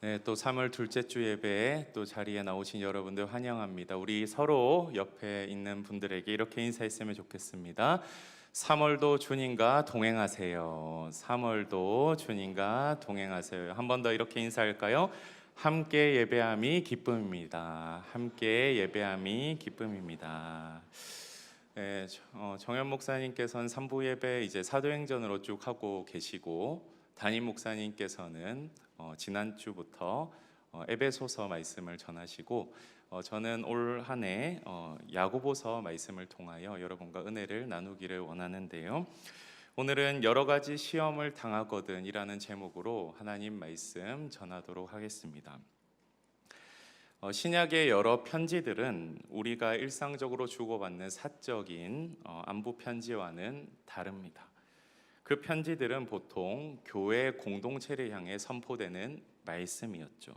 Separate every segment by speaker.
Speaker 1: 네, 또 3월 둘째 주 예배에 또 자리에 나오신 여러분들 환영합니다. 우리 서로 옆에 있는 분들에게 이렇게 인사했으면 좋겠습니다. 3월도 주님과 동행하세요. 3월도 주님과 동행하세요. 한 번 더 이렇게 인사할까요? 함께 예배함이 기쁨입니다. 함께 예배함이 기쁨입니다. 네, 정현 목사님께서는 3부 예배 이제 사도행전으로 쭉 하고 계시고, 담임 목사님께서는 지난주부터 에베소서 말씀을 전하시고, 저는 올 한 해 야고보서 말씀을 통하여 여러분과 은혜를 나누기를 원하는데요. 오늘은 여러 가지 시험을 당하거든 이라는 제목으로 하나님 말씀 전하도록 하겠습니다. 신약의 여러 편지들은 우리가 일상적으로 주고받는 사적인 안부 편지와는 다릅니다. 그 편지들은 보통 교회 공동체를 향해 선포되는 말씀이었죠.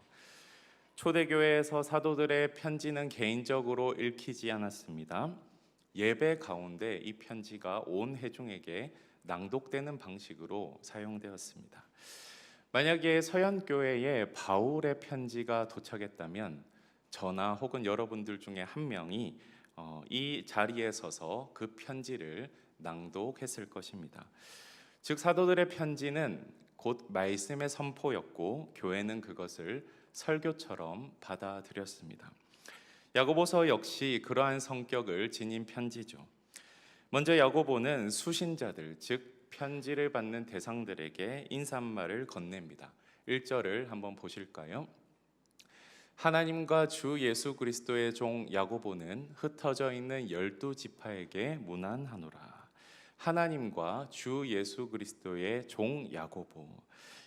Speaker 1: 초대교회에서 사도들의 편지는 개인적으로 읽히지 않았습니다. 예배 가운데 이 편지가 온 회중에게 낭독되는 방식으로 사용되었습니다. 만약에 서현교회에 바울의 편지가 도착했다면 저나 혹은 여러분들 중에 한 명이 이 자리에 서서 그 편지를 낭독했을 것입니다. 즉 사도들의 편지는 곧 말씀의 선포였고 교회는 그것을 설교처럼 받아들였습니다. 야고보서 역시 그러한 성격을 지닌 편지죠. 먼저 야고보는 수신자들, 즉 편지를 받는 대상들에게 인사말을 건넵니다. 1절을 한번 보실까요? 하나님과 주 예수 그리스도의 종 야고보는 흩어져 있는 12지파에게 문안하노라. 하나님과 주 예수 그리스도의 종 야고보.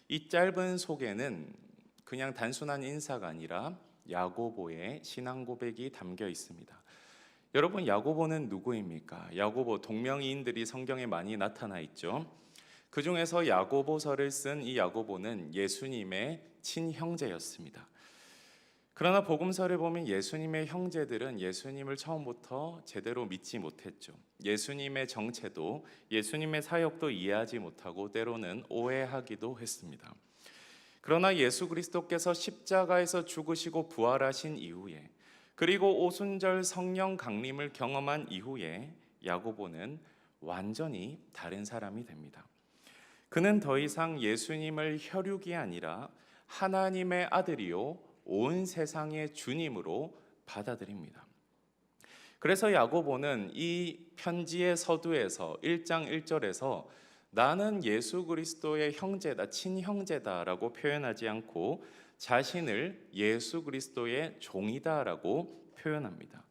Speaker 1: 이 짧은 소개는 그냥 단순한 인사가 아니라 야고보의 신앙 고백이 담겨 있습니다. 여러분, 야고보는 누구입니까? 야고보, 동명이인들이 성경에 많이 나타나 있죠. 그 중에서 야고보서를 쓴 이 야고보는 예수님의 친형제였습니다. 그러나 복음서를 보면 예수님의 형제들은 예수님을 처음부터 제대로 믿지 못했죠. 예수님의 정체도 예수님의 사역도 이해하지 못하고 때로는 오해하기도 했습니다. 그러나 예수 그리스도께서 십자가에서 죽으시고 부활하신 이후에, 그리고 오순절 성령 강림을 경험한 이후에 야고보는 완전히 다른 사람이 됩니다. 그는 더 이상 예수님을 혈육이 아니라 하나님의 아들이요 온 세상의 주님으로 받아들입니다. 그래서 야고보는 이 편지의 서두에서 1장 1절에서 나는 예수 그리스도의 형제다, 친형제다라고 표현하지 않고 자신을 예수 그리스도의 종이다라고 표현합니다.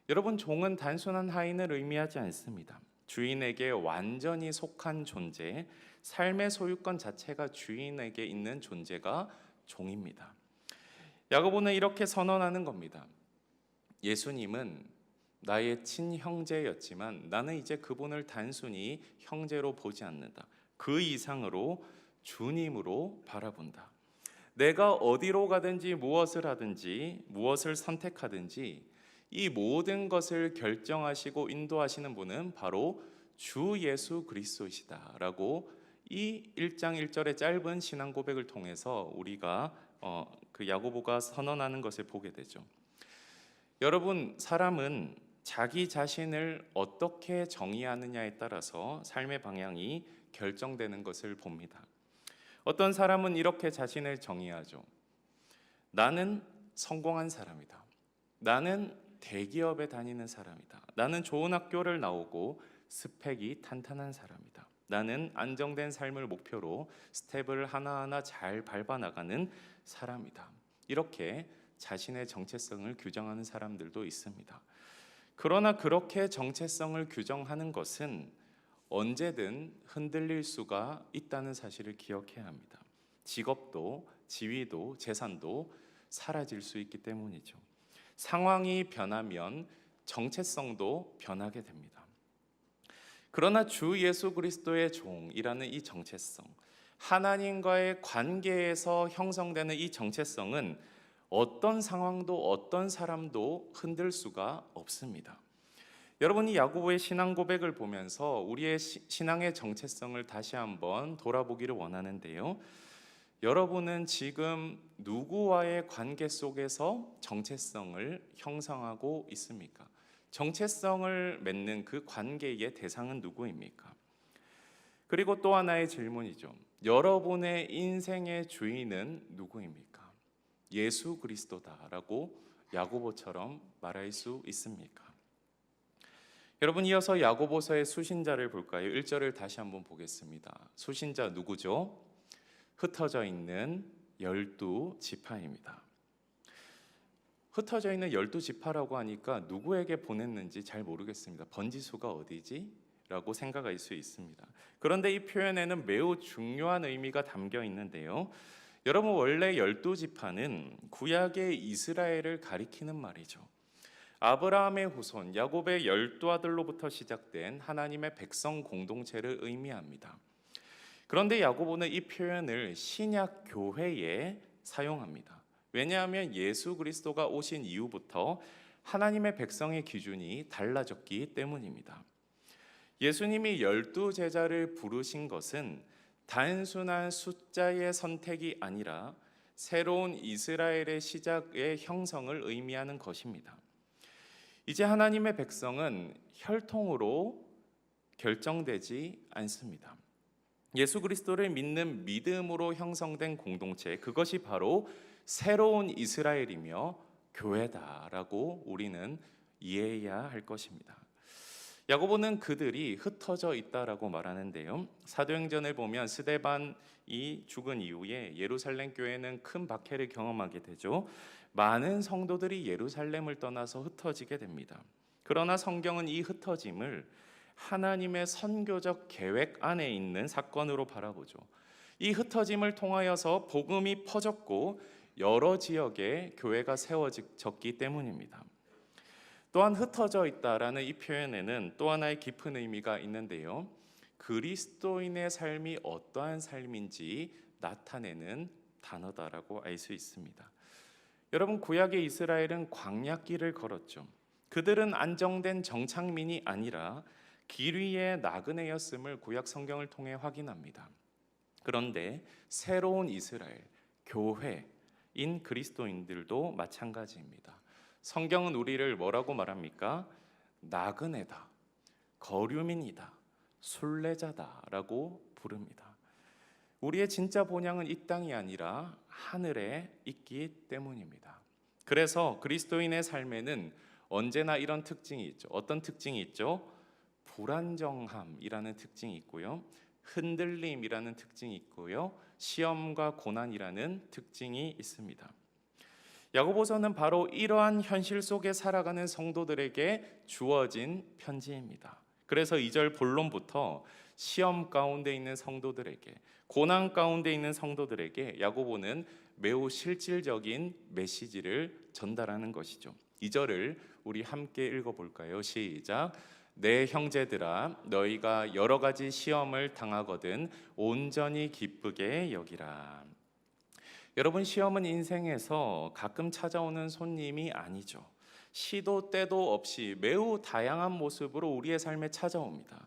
Speaker 1: 여러분, 종은 단순한 하인을 의미하지 않습니다. 주인에게 완전히 속한 존재, 삶의 소유권 자체가 주인에게 있는 존재가 종입니다. 야고보는 이렇게 선언하는 겁니다. 예수님은 나의 친형제였지만 나는 이제 그분을 단순히 형제로 보지 않는다. 그 이상으로 주님으로 바라본다. 내가 어디로 가든지 무엇을 하든지 무엇을 선택하든지 이 모든 것을 결정하시고 인도하시는 분은 바로 주 예수 그리스도이시다라고 이 1장 1절의 짧은 신앙 고백을 통해서 우리가 그 야고보가 선언하는 것을 보게 되죠. 여러분, 사람은 자기 자신을 어떻게 정의하느냐에 따라서 삶의 방향이 결정되는 것을 봅니다. 어떤 사람은 이렇게 자신을 정의하죠. 나는 성공한 사람이다. 나는 대기업에 다니는 사람이다. 나는 좋은 학교를 나오고 스펙이 탄탄한 사람이다. 나는 안정된 삶을 목표로 스텝을 하나하나 잘 밟아나가는 사람이다. 이렇게 자신의 정체성을 규정하는 사람들도 있습니다. 그러나 그렇게 정체성을 규정하는 것은 언제든 흔들릴 수가 있다는 사실을 기억해야 합니다. 직업도, 지위도, 재산도 사라질 수 있기 때문이죠. 상황이 변하면 정체성도 변하게 됩니다. 그러나 주 예수 그리스도의 종이라는 이 정체성, 하나님과의 관계에서 형성되는 이 정체성은 어떤 상황도 어떤 사람도 흔들 수가 없습니다. 여러분이 야고보의 신앙 고백을 보면서 우리의 신앙의 정체성을 다시 한번 돌아보기를 원하는데요. 여러분은 지금 누구와의 관계 속에서 정체성을 형성하고 있습니까? 정체성을 맺는 그 관계의 대상은 누구입니까? 그리고 또 하나의 질문이죠. 여러분의 인생의 주인은 누구입니까? 예수 그리스도다라고 야고보처럼 말할 수 있습니까? 여러분, 이어서 야고보서의 수신자를 볼까요? 1절을 다시 한번 보겠습니다. 수신자 누구죠? 흩어져 있는 12지파입니다. 흩어져 있는 12지파라고 하니까 누구에게 보냈는지 잘 모르겠습니다. 번지수가 어디지? 라고 생각할 수 있습니다. 그런데 이 표현에는 매우 중요한 의미가 담겨 있는데요. 여러분, 원래 12지파는 구약의 이스라엘을 가리키는 말이죠. 아브라함의 후손 야곱의 12아들로부터 시작된 하나님의 백성 공동체를 의미합니다. 그런데 야고보는 이 표현을 신약 교회에 사용합니다. 왜냐하면 예수 그리스도가 오신 이후부터 하나님의 백성의 기준이 달라졌기 때문입니다. 예수님이 12제자를 부르신 것은 단순한 숫자의 선택이 아니라 새로운 이스라엘의 시작의 형성을 의미하는 것입니다. 이제 하나님의 백성은 혈통으로 결정되지 않습니다. 예수 그리스도를 믿는 믿음으로 형성된 공동체, 그것이 바로 새로운 이스라엘이며 교회다라고 우리는 이해해야 할 것입니다. 야고보는 그들이 흩어져 있다라고 말하는데요. 사도행전을 보면 스데반이 죽은 이후에 예루살렘 교회는 큰 박해를 경험하게 되죠. 많은 성도들이 예루살렘을 떠나서 흩어지게 됩니다. 그러나 성경은 이 흩어짐을 하나님의 선교적 계획 안에 있는 사건으로 바라보죠. 이 흩어짐을 통하여서 복음이 퍼졌고 여러 지역에 교회가 세워졌기 때문입니다. 또한 흩어져 있다라는 이 표현에는 또 하나의 깊은 의미가 있는데요. 그리스도인의 삶이 어떠한 삶인지 나타내는 단어다라고 알 수 있습니다. 여러분, 구약의 이스라엘은 광야길을 걸었죠. 그들은 안정된 정착민이 아니라 길 위의 나그네였음을 구약 성경을 통해 확인합니다. 그런데 새로운 이스라엘, 교회인 그리스도인들도 마찬가지입니다. 성경은 우리를 뭐라고 말합니까? 나그네다, 거류민이다, 순례자다라고 부릅니다. 우리의 진짜 본향은 이 땅이 아니라 하늘에 있기 때문입니다. 그래서 그리스도인의 삶에는 언제나 이런 특징이 있죠. 어떤 특징이 있죠? 불안정함이라는 특징이 있고요. 흔들림이라는 특징이 있고요. 시험과 고난이라는 특징이 있습니다. 야고보서는 바로 이러한 현실 속에 살아가는 성도들에게 주어진 편지입니다. 그래서 2절 본론부터 시험 가운데 있는 성도들에게, 고난 가운데 있는 성도들에게 야고보는 매우 실질적인 메시지를 전달하는 것이죠. 2절을 우리 함께 읽어볼까요? 시작. 내 형제들아, 너희가 여러 가지 시험을 당하거든 온전히 기쁘게 여기라. 여러분, 시험은 인생에서 가끔 찾아오는 손님이 아니죠. 시도 때도 없이 매우 다양한 모습으로 우리의 삶에 찾아옵니다.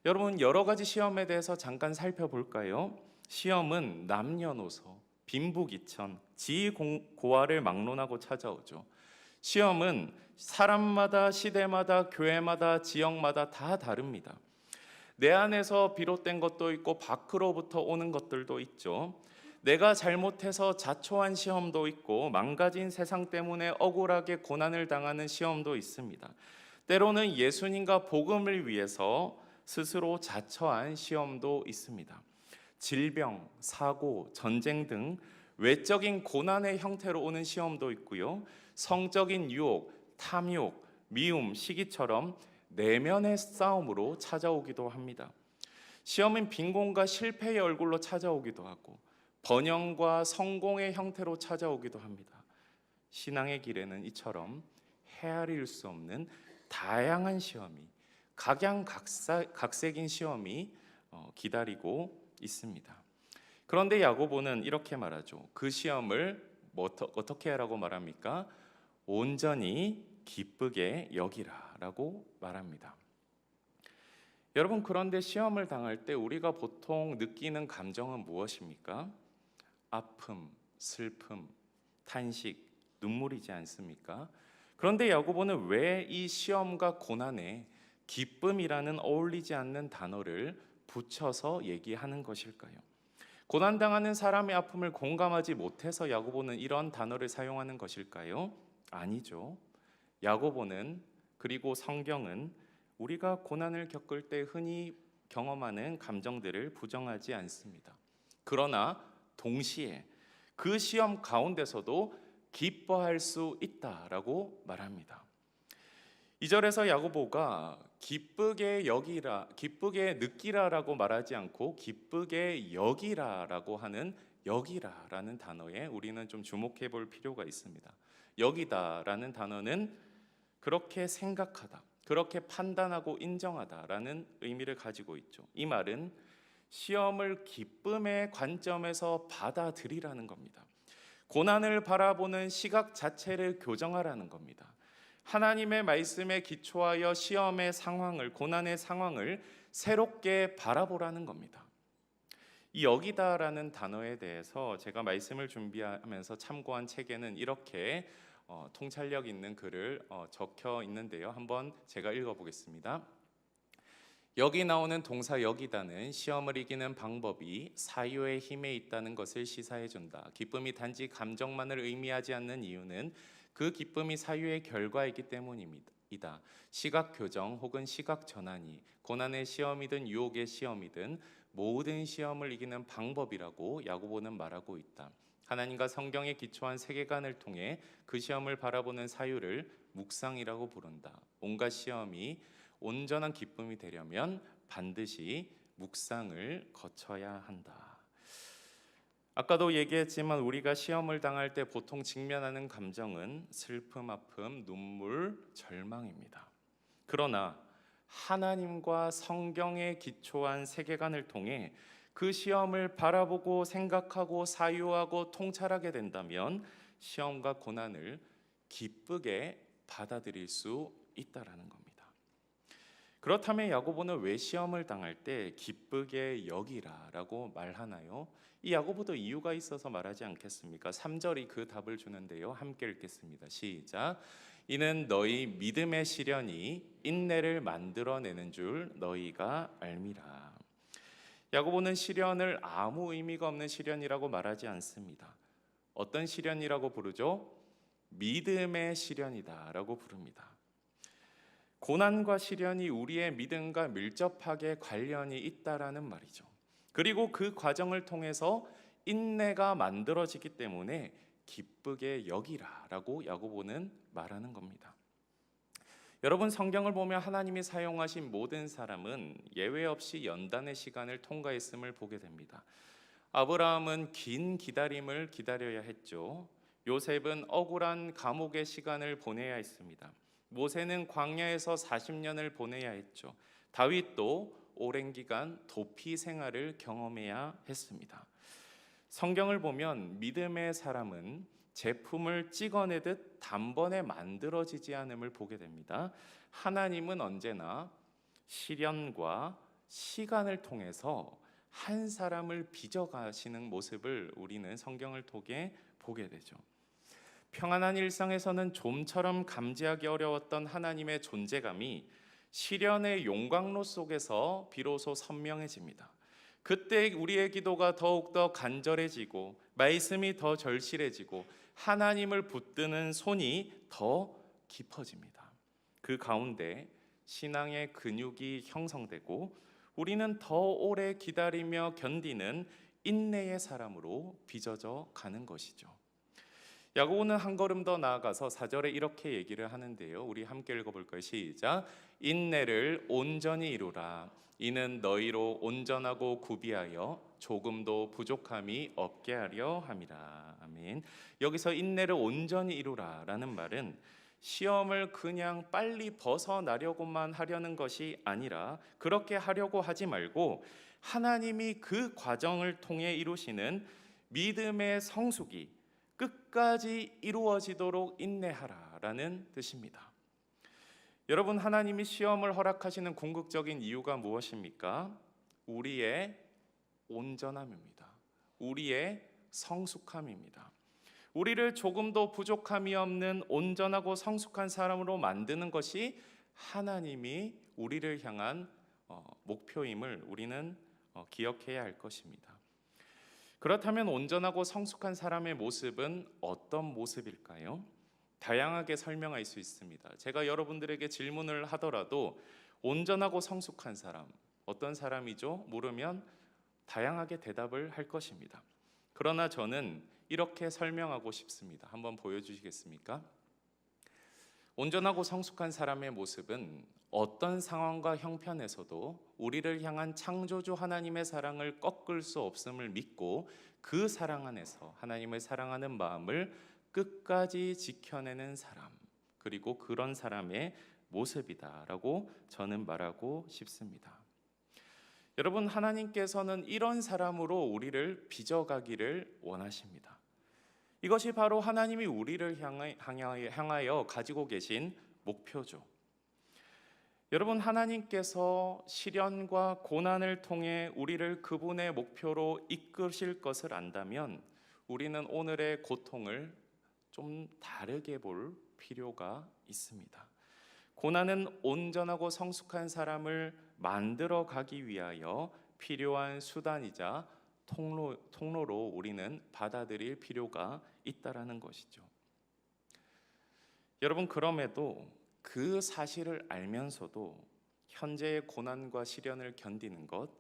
Speaker 1: 여러분, 여러 가지 시험에 대해서 잠깐 살펴볼까요? 시험은 남녀노소, 빈부귀천, 지고화를 막론하고 찾아오죠. 시험은 사람마다, 시대마다, 교회마다, 지역마다 다 다릅니다. 내 안에서 비롯된 것도 있고 밖으로부터 오는 것들도 있죠. 내가 잘못해서 자초한 시험도 있고 망가진 세상 때문에 억울하게 고난을 당하는 시험도 있습니다. 때로는 예수님과 복음을 위해서 스스로 자처한 시험도 있습니다. 질병, 사고, 전쟁 등 외적인 고난의 형태로 오는 시험도 있고요. 성적인 유혹, 탐욕, 미움, 시기처럼 내면의 싸움으로 찾아오기도 합니다. 시험은 빈곤과 실패의 얼굴로 찾아오기도 하고 번영과 성공의 형태로 찾아오기도 합니다. 신앙의 길에는 이처럼 헤아릴 수 없는 다양한 시험이, 각양각색인 시험이 기다리고 있습니다. 그런데 야고보는 이렇게 말하죠. 그 시험을 어떻게 하라고 말합니까? 온전히 기쁘게 여기라라고 말합니다. 여러분, 그런데 시험을 당할 때 우리가 보통 느끼는 감정은 무엇입니까? 아픔, 슬픔, 탄식, 눈물이지 않습니까? 그런데 야고보는 왜 이 시험과 고난에 기쁨이라는 어울리지 않는 단어를 붙여서 얘기하는 것일까요? 고난당하는 사람의 아픔을 공감하지 못해서 야고보는 이런 단어를 사용하는 것일까요? 아니죠. 야고보는, 그리고 성경은 우리가 고난을 겪을 때 흔히 경험하는 감정들을 부정하지 않습니다. 그러나 동시에 그 시험 가운데서도 기뻐할 수 있다라고 말합니다. 2절에서 야고보가 기쁘게 여기라, 기쁘게 느끼라라고 말하지 않고 기쁘게 여기라라고 하는 여기라라는 단어에 우리는 좀 주목해 볼 필요가 있습니다. 여기다라는 단어는 그렇게 생각하다, 그렇게 판단하고 인정하다라는 의미를 가지고 있죠. 이 말은 시험을 기쁨의 관점에서 받아들이라는 겁니다. 고난을 바라보는 시각 자체를 교정하라는 겁니다. 하나님의 말씀에 기초하여 시험의 상황을, 고난의 상황을 새롭게 바라보라는 겁니다. 이 여기다라는 단어에 대해서 제가 말씀을 준비하면서 참고한 책에는 이렇게 통찰력 있는 글을 적혀 있는데요. 한번 제가 읽어보겠습니다. 여기 나오는 동사 여기다는 시험을 이기는 방법이 사유의 힘에 있다는 것을 시사해 준다. 기쁨이 단지 감정만을 의미하지 않는 이유는 그 기쁨이 사유의 결과이기 때문이다. 시각 교정 혹은 시각 전환이 고난의 시험이든 유혹의 시험이든 모든 시험을 이기는 방법이라고 야고보는 말하고 있다. 하나님과 성경에 기초한 세계관을 통해 그 시험을 바라보는 사유를 묵상이라고 부른다. 온갖 시험이 온전한 기쁨이 되려면 반드시 묵상을 거쳐야 한다. 아까도 얘기했지만 우리가 시험을 당할 때 보통 직면하는 감정은 슬픔, 아픔, 눈물, 절망입니다. 그러나 하나님과 성경에 기초한 세계관을 통해 그 시험을 바라보고 생각하고 사유하고 통찰하게 된다면 시험과 고난을 기쁘게 받아들일 수 있다라는 겁니다. 그렇다면 야고보는 왜 시험을 당할 때 기쁘게 여기라라고 말하나요? 이 야고보도 이유가 있어서 말하지 않겠습니까? 3절이 그 답을 주는데요. 함께 읽겠습니다. 시작. 이는 너희 믿음의 시련이 인내를 만들어내는 줄 너희가 알미라. 야고보는 시련을 아무 의미가 없는 시련이라고 말하지 않습니다. 어떤 시련이라고 부르죠? 믿음의 시련이다라고 부릅니다. 고난과 시련이 우리의 믿음과 밀접하게 관련이 있다라는 말이죠. 그리고 그 과정을 통해서 인내가 만들어지기 때문에 기쁘게 여기라라고 야고보는 말하는 겁니다. 여러분, 성경을 보면 하나님이 사용하신 모든 사람은 예외 없이 연단의 시간을 통과했음을 보게 됩니다. 아브라함은 긴 기다림을 기다려야 했죠. 요셉은 억울한 감옥의 시간을 보내야 했습니다. 모세는 광야에서 40년을 보내야 했죠. 다윗도 오랜 기간 도피 생활을 경험해야 했습니다. 성경을 보면 믿음의 사람은 제품을 찍어내듯 단번에 만들어지지 않음을 보게 됩니다. 하나님은 언제나 시련과 시간을 통해서 한 사람을 빚어가시는 모습을 우리는 성경을 통해 보게 되죠. 평안한 일상에서는 좀처럼 감지하기 어려웠던 하나님의 존재감이 시련의 용광로 속에서 비로소 선명해집니다. 그때 우리의 기도가 더욱더 간절해지고 말씀이 더 절실해지고 하나님을 붙드는 손이 더 깊어집니다. 그 가운데 신앙의 근육이 형성되고 우리는 더 오래 기다리며 견디는 인내의 사람으로 빚어져 가는 것이죠. 야고보는 한 걸음 더 나아가서 4절에 이렇게 얘기를 하는데요. 우리 함께 읽어볼까요? 시작. 인내를 온전히 이루라. 이는 너희로 온전하고 구비하여 조금도 부족함이 없게 하려 함이라. 아멘. 여기서 인내를 온전히 이루라라는 말은 시험을 그냥 빨리 벗어나려고만 하려는 것이 아니라 그렇게 하려고 하지 말고 하나님이 그 과정을 통해 이루시는 믿음의 성숙이 끝까지 이루어지도록 인내하라라는 뜻입니다. 여러분, 하나님이 시험을 허락하시는 궁극적인 이유가 무엇입니까? 우리의 온전함입니다. 우리의 성숙함입니다. 우리를 조금도 부족함이 없는 온전하고 성숙한 사람으로 만드는 것이 하나님이 우리를 향한 목표임을 우리는 기억해야 할 것입니다. 그렇다면 온전하고 성숙한 사람의 모습은 어떤 모습일까요? 다양하게 설명할 수 있습니다. 제가 여러분들에게 질문을 하더라도 온전하고 성숙한 사람, 어떤 사람이죠? 물으면 다양하게 대답을 할 것입니다. 그러나 저는 이렇게 설명하고 싶습니다. 한번 보여주시겠습니까? 온전하고 성숙한 사람의 모습은 어떤 상황과 형편에서도 우리를 향한 창조주 하나님의 사랑을 꺾을 수 없음을 믿고 그 사랑 안에서 하나님을 사랑하는 마음을 끝까지 지켜내는 사람, 그리고 그런 사람의 모습이다라고 저는 말하고 싶습니다. 여러분, 하나님께서는 이런 사람으로 우리를 빚어가기를 원하십니다. 이것이 바로 하나님이 우리를 향하여 가지고 계신 목표죠. 여러분, 하나님께서 시련과 고난을 통해 우리를 그분의 목표로 이끄실 것을 안다면 우리는 오늘의 고통을 좀 다르게 볼 필요가 있습니다. 고난은 온전하고 성숙한 사람을 만들어 가기 위하여 필요한 수단이자 통로로 우리는 받아들일 필요가 있다라는 것이죠. 여러분, 그럼에도 그 사실을 알면서도 현재의 고난과 시련을 견디는 것,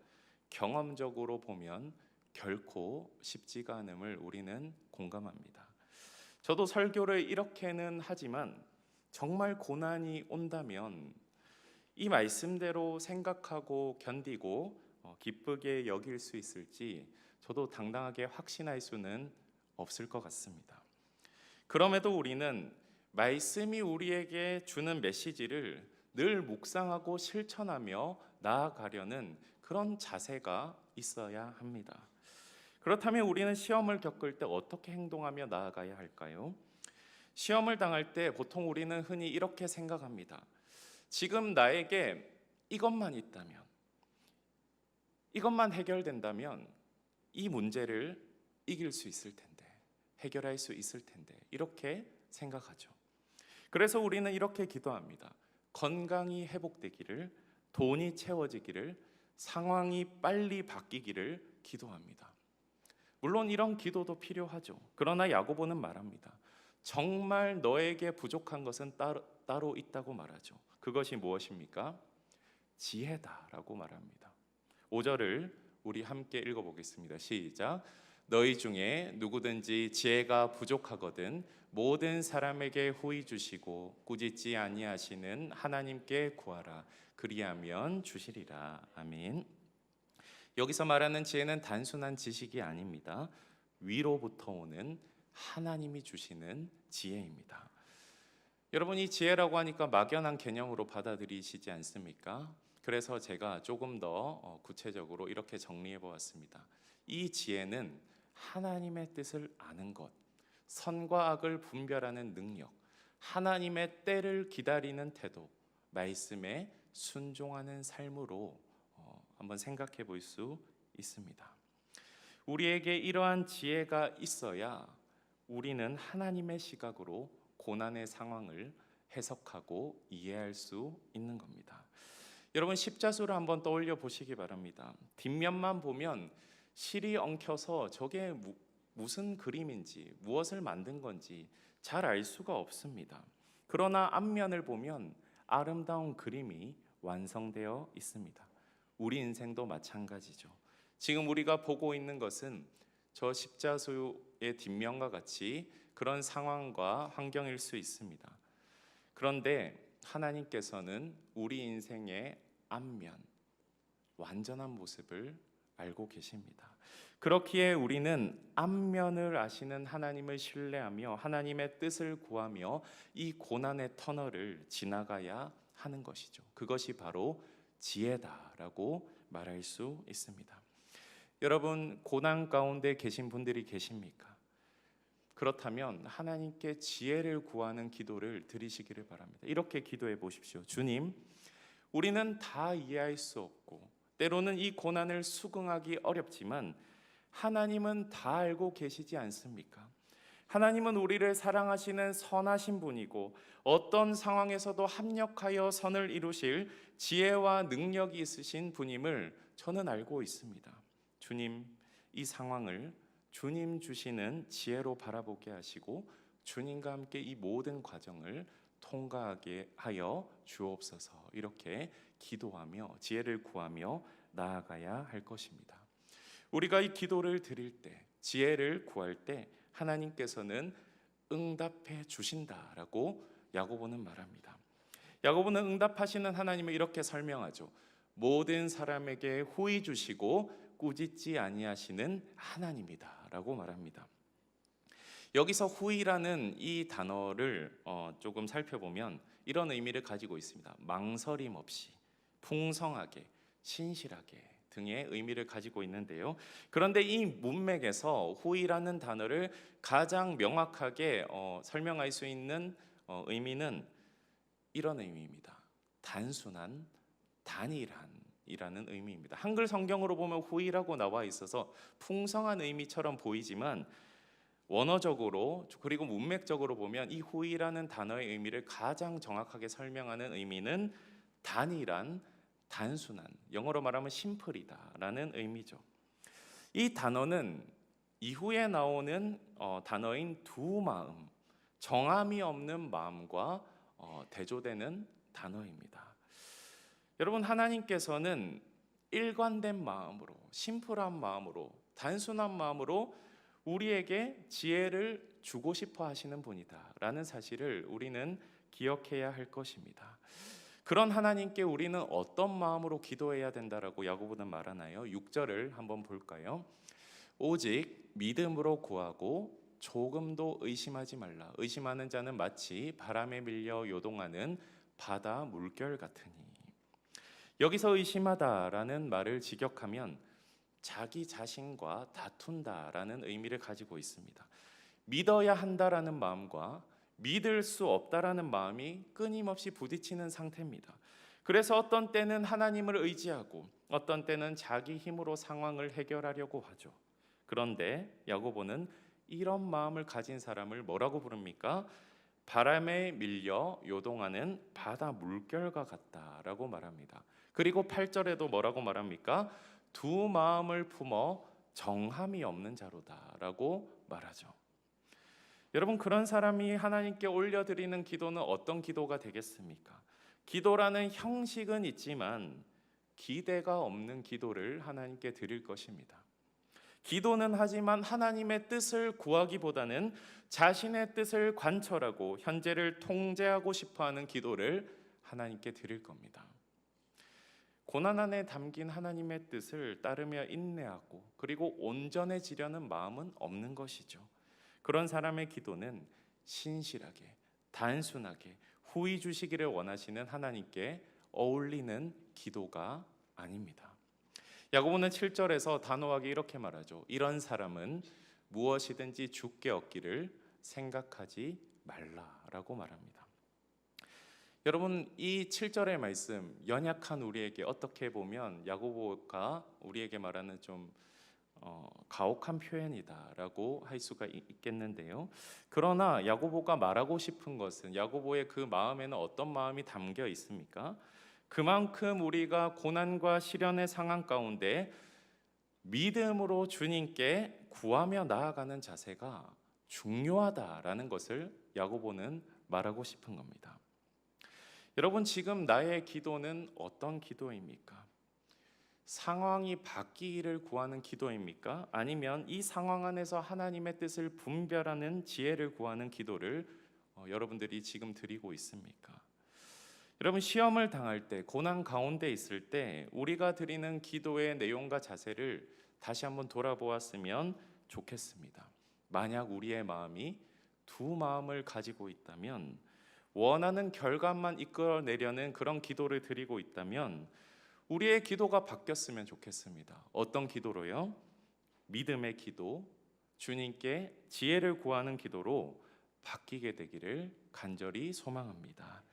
Speaker 1: 경험적으로 보면 결코 쉽지가 않음을 우리는 공감합니다. 저도 설교를 이렇게는 하지만 정말 고난이 온다면 이 말씀대로 생각하고 견디고 기쁘게 여길 수 있을지 저도 당당하게 확신할 수는 없을 것 같습니다. 그럼에도 우리는 말씀이 우리에게 주는 메시지를 늘 묵상하고 실천하며 나아가려는 그런 자세가 있어야 합니다. 그렇다면 우리는 시험을 겪을 때 어떻게 행동하며 나아가야 할까요? 시험을 당할 때 보통 우리는 흔히 이렇게 생각합니다. 지금 나에게 이것만 있다면, 이것만 해결된다면 이 문제를 이길 수 있을 텐데, 해결할 수 있을 텐데, 이렇게 생각하죠. 그래서 우리는 이렇게 기도합니다. 건강이 회복되기를, 돈이 채워지기를, 상황이 빨리 바뀌기를 기도합니다. 물론 이런 기도도 필요하죠. 그러나 야고보는 말합니다. 정말 너에게 부족한 것은 따로 있다고 말하죠. 그것이 무엇입니까? 지혜다라고 말합니다. 5절을 우리 함께 읽어보겠습니다. 시작. 너희 중에 누구든지 지혜가 부족하거든 모든 사람에게 후히 주시고 꾸짖지 아니하시는 하나님께 구하라. 그리하면 주시리라. 아멘. 여기서 말하는 지혜는 단순한 지식이 아닙니다. 위로부터 오는 하나님이 주시는 지혜입니다. 여러분, 이 지혜라고 하니까 막연한 개념으로 받아들이시지 않습니까? 그래서 제가 조금 더 구체적으로 이렇게 정리해 보았습니다. 이 지혜는 하나님의 뜻을 아는 것, 선과 악을 분별하는 능력, 하나님의 때를 기다리는 태도, 말씀에 순종하는 삶으로 한번 생각해 볼 수 있습니다. 우리에게 이러한 지혜가 있어야 우리는 하나님의 시각으로 고난의 상황을 해석하고 이해할 수 있는 겁니다. 여러분, 십자수를 한번 떠올려 보시기 바랍니다. 뒷면만 보면 실이 엉켜서 저게 무슨 그림인지 무엇을 만든 건지 잘 알 수가 없습니다. 그러나 앞면을 보면 아름다운 그림이 완성되어 있습니다. 우리 인생도 마찬가지죠. 지금 우리가 보고 있는 것은 저 십자수의 뒷면과 같이 그런 상황과 환경일 수 있습니다. 그런데 하나님께서는 우리 인생의 앞면, 완전한 모습을 알고 계십니다. 그렇기에 우리는 앞면을 아시는 하나님을 신뢰하며 하나님의 뜻을 구하며 이 고난의 터널을 지나가야 하는 것이죠. 그것이 바로 지혜다라고 말할 수 있습니다. 여러분, 고난 가운데 계신 분들이 계십니까? 그렇다면 하나님께 지혜를 구하는 기도를 드리시기를 바랍니다. 이렇게 기도해 보십시오. 주님, 우리는 다 이해할 수 없고 때로는 이 고난을 수긍하기 어렵지만 하나님은 다 알고 계시지 않습니까? 하나님은 우리를 사랑하시는 선하신 분이고 어떤 상황에서도 합력하여 선을 이루실 지혜와 능력이 있으신 분임을 저는 알고 있습니다. 주님, 이 상황을 주님 주시는 지혜로 바라보게 하시고 주님과 함께 이 모든 과정을 통과하게 하여 주옵소서. 이렇게 기도하며 지혜를 구하며 나아가야 할 것입니다. 우리가 이 기도를 드릴 때, 지혜를 구할 때 하나님께서는 응답해 주신다라고 야고보는 말합니다. 야고보는 응답하시는 하나님을 이렇게 설명하죠. 모든 사람에게 후히 주시고 꾸짖지 아니하시는 하나님이다라고 말합니다. 여기서 후히라는 이 단어를 조금 살펴보면 이런 의미를 가지고 있습니다. 망설임 없이, 풍성하게, 신실하게 등의 의미를 가지고 있는데요. 그런데 이 문맥에서 후히라는 단어를 가장 명확하게 설명할 수 있는 의미는 이런 의미입니다. 단순한, 단일한이라는 의미입니다. 한글 성경으로 보면 후히라고 나와 있어서 풍성한 의미처럼 보이지만 원어적으로 그리고 문맥적으로 보면 이 후히라는 단어의 의미를 가장 정확하게 설명하는 의미는 단일한, 단순한, 영어로 말하면 심플이다라는 의미죠. 이 단어는 이후에 나오는 단어인 두 마음, 정함이 없는 마음과 대조되는 단어입니다. 여러분, 하나님께서는 일관된 마음으로, 심플한 마음으로, 단순한 마음으로 우리에게 지혜를 주고 싶어 하시는 분이다라는 사실을 우리는 기억해야 할 것입니다. 그런 하나님께 우리는 어떤 마음으로 기도해야 된다라고 야고보는 말하나요? 6절을 한번 볼까요? 오직 믿음으로 구하고 조금도 의심하지 말라. 의심하는 자는 마치 바람에 밀려 요동하는 바다 물결 같으니. 여기서 의심하다라는 말을 직역하면 자기 자신과 다툰다라는 의미를 가지고 있습니다. 믿어야 한다라는 마음과 믿을 수 없다라는 마음이 끊임없이 부딪히는 상태입니다. 그래서 어떤 때는 하나님을 의지하고 어떤 때는 자기 힘으로 상황을 해결하려고 하죠. 그런데 야고보는 이런 마음을 가진 사람을 뭐라고 부릅니까? 바람에 밀려 요동하는 바다 물결과 같다라고 말합니다. 그리고 8절에도 뭐라고 말합니까? 두 마음을 품어 정함이 없는 자로다라고 말하죠. 여러분, 그런 사람이 하나님께 올려드리는 기도는 어떤 기도가 되겠습니까? 기도라는 형식은 있지만 기대가 없는 기도를 하나님께 드릴 것입니다. 기도는 하지만 하나님의 뜻을 구하기보다는 자신의 뜻을 관철하고 현재를 통제하고 싶어하는 기도를 하나님께 드릴 겁니다. 고난 안에 담긴 하나님의 뜻을 따르며 인내하고 그리고 온전해지려는 마음은 없는 것이죠. 그런 사람의 기도는 신실하게, 단순하게 후히 주시기를 원하시는 하나님께 어울리는 기도가 아닙니다. 야고보는 7절에서 단호하게 이렇게 말하죠. 이런 사람은 무엇이든지 주께 얻기를 생각하지 말라라고 말합니다. 여러분, 이 7절의 말씀, 연약한 우리에게 어떻게 보면 야고보가 우리에게 말하는 좀 가혹한 표현이다라고 할 수가 있겠는데요. 그러나 야고보가 말하고 싶은 것은, 야고보의 그 마음에는 어떤 마음이 담겨 있습니까? 그만큼 우리가 고난과 시련의 상황 가운데 믿음으로 주님께 구하며 나아가는 자세가 중요하다라는 것을 야고보는 말하고 싶은 겁니다. 여러분, 지금 나의 기도는 어떤 기도입니까? 상황이 바뀌기를 구하는 기도입니까? 아니면 이 상황 안에서 하나님의 뜻을 분별하는 지혜를 구하는 기도를 여러분들이 지금 드리고 있습니까? 여러분, 시험을 당할 때, 고난 가운데 있을 때 우리가 드리는 기도의 내용과 자세를 다시 한번 돌아보았으면 좋겠습니다. 만약 우리의 마음이 두 마음을 가지고 있다면, 원하는 결과만 이끌어내려는 그런 기도를 드리고 있다면 우리의 기도가 바뀌었으면 좋겠습니다. 어떤 기도로요? 믿음의 기도, 주님께 지혜를 구하는 기도로 바뀌게 되기를 간절히 소망합니다.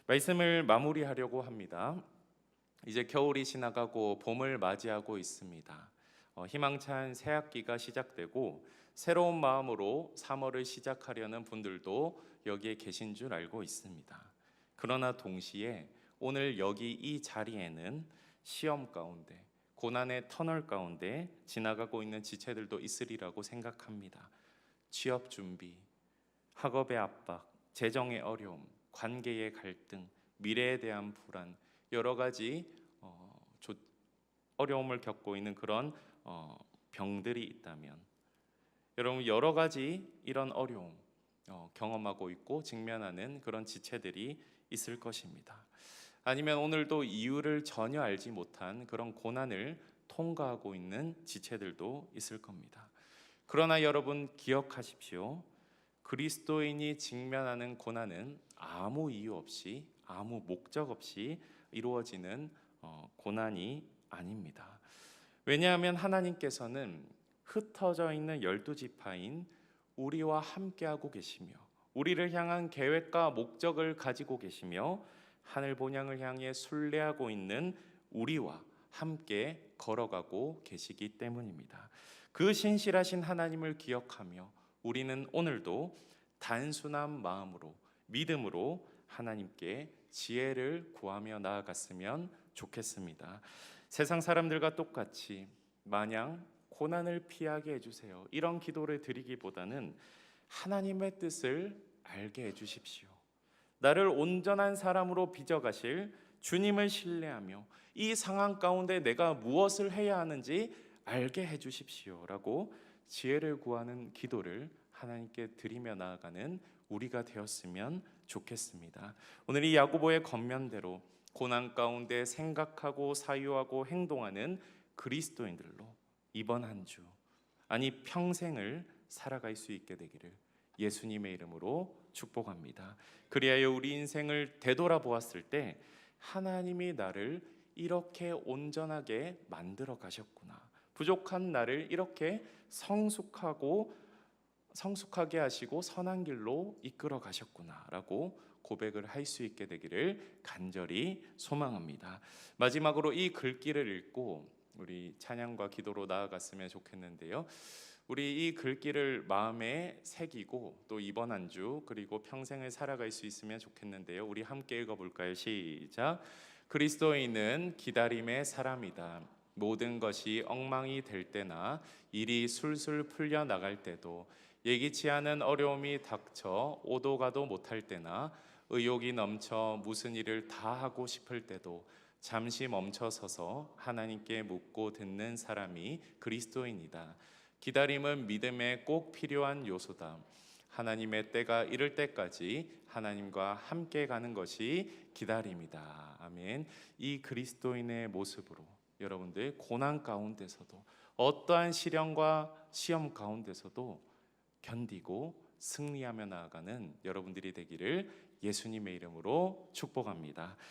Speaker 1: 말씀을 마무리하려고 합니다. 이제 겨울이 지나가고 봄을 맞이하고 있습니다. 희망찬 새 학기가 시작되고 새로운 마음으로 3월을 시작하려는 분들도 여기에 계신 줄 알고 있습니다. 그러나 동시에 오늘 여기 이 자리에는 시험 가운데, 고난의 터널 가운데 지나가고 있는 지체들도 있으리라고 생각합니다. 취업 준비, 학업의 압박, 재정의 어려움, 관계의 갈등, 미래에 대한 불안, 여러 가지 어려움을 겪고 있는 그런 병들이 있다면, 여러분 여러 가지 이런 어려움 경험하고 있고 직면하는 그런 지체들이 있을 것입니다. 아니면 오늘도 이유를 전혀 알지 못한 그런 고난을 통과하고 있는 지체들도 있을 겁니다. 그러나 여러분 기억하십시오. 그리스도인이 직면하는 고난은 아무 이유 없이, 아무 목적 없이 이루어지는 고난이 아닙니다. 왜냐하면 하나님께서는 흩어져 있는 12지파인 우리와 함께하고 계시며 우리를 향한 계획과 목적을 가지고 계시며 하늘 본향을 향해 순례하고 있는 우리와 함께 걸어가고 계시기 때문입니다. 그 신실하신 하나님을 기억하며 우리는 오늘도 단순한 마음으로, 믿음으로 하나님께 지혜를 구하며 나아갔으면 좋겠습니다. 세상 사람들과 똑같이 마냥 고난을 피하게 해주세요, 이런 기도를 드리기보다는 하나님의 뜻을 알게 해주십시오. 나를 온전한 사람으로 빚어가실 주님을 신뢰하며 이 상황 가운데 내가 무엇을 해야 하는지 알게 해주십시오 라고 지혜를 구하는 기도를 하나님께 드리며 나아가는 우리가 되었으면 좋겠습니다. 오늘 이 야고보의 겉면대로 고난 가운데 생각하고 사유하고 행동하는 그리스도인들로 이번 한 주, 아니 평생을 살아갈 수 있게 되기를 예수님의 이름으로 축복합니다. 그리하여 우리 인생을 되돌아보았을 때 하나님이 나를 이렇게 온전하게 만들어 가셨구나, 부족한 나를 이렇게 성숙하게 하시고 선한 길로 이끌어 가셨구나라고 고백을 할 수 있게 되기를 간절히 소망합니다. 마지막으로 이 글귀를 읽고 우리 찬양과 기도로 나아갔으면 좋겠는데요. 우리 이 글귀를 마음에 새기고 또 이번 한 주 그리고 평생을 살아갈 수 있으면 좋겠는데요. 우리 함께 읽어볼까요? 시작. 그리스도인은 기다림의 사람이다. 모든 것이 엉망이 될 때나 일이 술술 풀려 나갈 때도, 예기치 않은 어려움이 닥쳐 오도 가도 못할 때나 의욕이 넘쳐 무슨 일을 다 하고 싶을 때도 잠시 멈춰서서 하나님께 묻고 듣는 사람이 그리스도인이다. 기다림은 믿음에 꼭 필요한 요소다. 하나님의 때가 이를 때까지 하나님과 함께 가는 것이 기다림이다. 아멘. 이 그리스도인의 모습으로 여러분들 고난 가운데서도, 어떠한 시련과 시험 가운데서도 견디고 승리하며 나아가는 여러분들이 되기를 예수님의 이름으로 축복합니다.